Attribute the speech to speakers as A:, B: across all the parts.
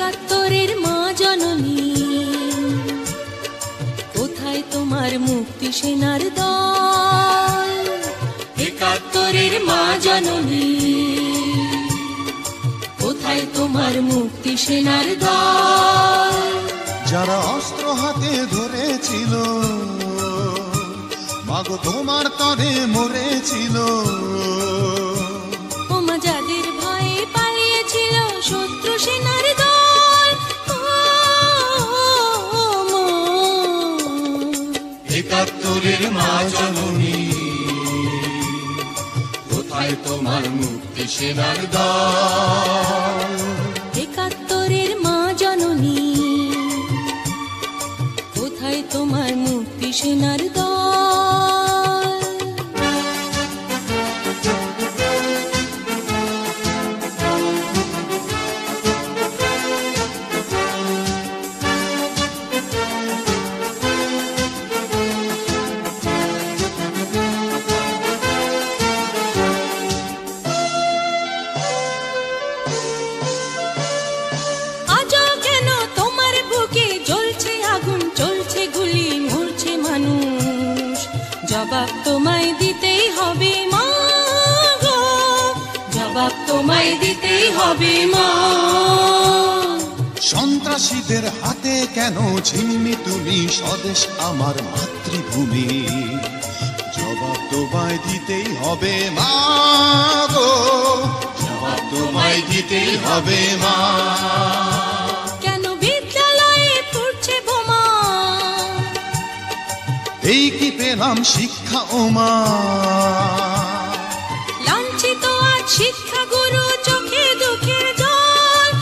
A: একাত্তরের মা জননী, কোথায় তোমার মুক্তি সেনার দল? একাত্তরের মা জননী, কোথায় তোমার মুক্তি সেনার দল?
B: যারা অস্ত্র হাতে ধরেছিল, মাগো তোমার তরে মরেছিল।
A: ওমা যাদের ভয়ে পালিয়েছিল শত্রু সেনার দল,
B: একাত্তরের মা জননী, কোথায় তোমার মুক্তি সেনার দল?
A: একাত্তরের মা জননী, কোথায় তোমার মুক্তি সেনার দল? জবাব তোমায় দিতেই হবে মা গো, জবাব তোমায় দিতেই হবে মা।
B: সন্ত্রাসীদের হাতে কেন ছিন্নি তুমি স্বদেশ আমার মাতৃভূমি? জবাব তোমায় দিতেই হবে মা গো, জবাব তোমায় দিতেই হবে মা।
A: কেন বিদ্যালয়ে ফুটছে বোমা?
B: এই কি পেলাম শিক্ষা ও মা?
A: লাঞ্ছিত আজ শিক্ষা গুরু, চোখে দুঃখের জল।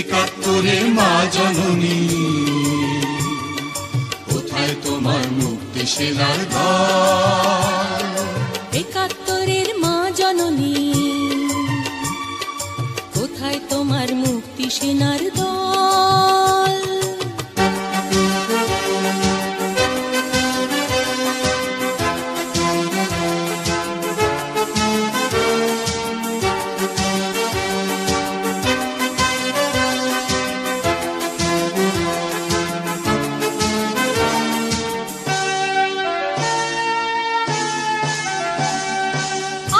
B: একাত্তরের মা জননী, কোথায় তোমার মুক্তি সেনার দল?
A: একাত্তরের মা জননী, কোথায় তোমার মুক্তি সেনার দল?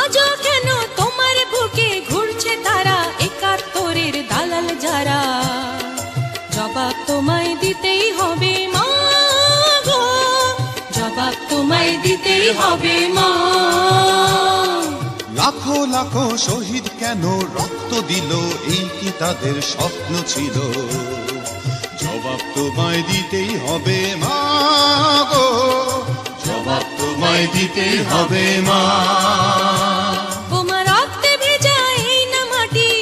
A: আজও কেন তোমার বুকে ঘুরছে তারা, একাত্তরের দালাল যারা? জবাব তোমায় দিতেই হবে মা গো, জবাব তোমায় দিতেই হবে মা।
B: লাখো লাখো শহীদ কেন রক্ত দিল, এই কি তাদের স্বপ্ন ছিল? জবাব তোমায় দিতেই হবে মা গো, জবাব তোমায় দিতেই হবে মা।
A: তোমার রক্তে ভেজা এই না মাটি,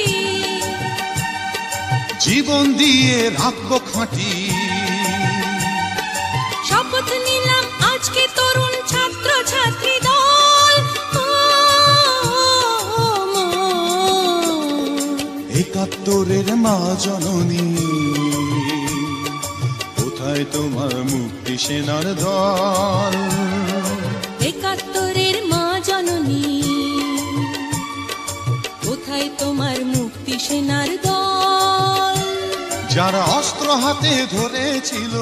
B: জীবন দিয়ে রাখবো খাঁটি।
A: শপথ নিলাম আজকে তরুণ ছাত্র ছাত্রী দল।
B: একাত্তরের মা জননী, কোথায় তোমার মুক্তি সেনার দল?
A: একাত্তরের মা জননী, কোথায় তোমার মুক্তি সেনার দল?
B: যারা অস্ত্র হাতে ধরেছিল,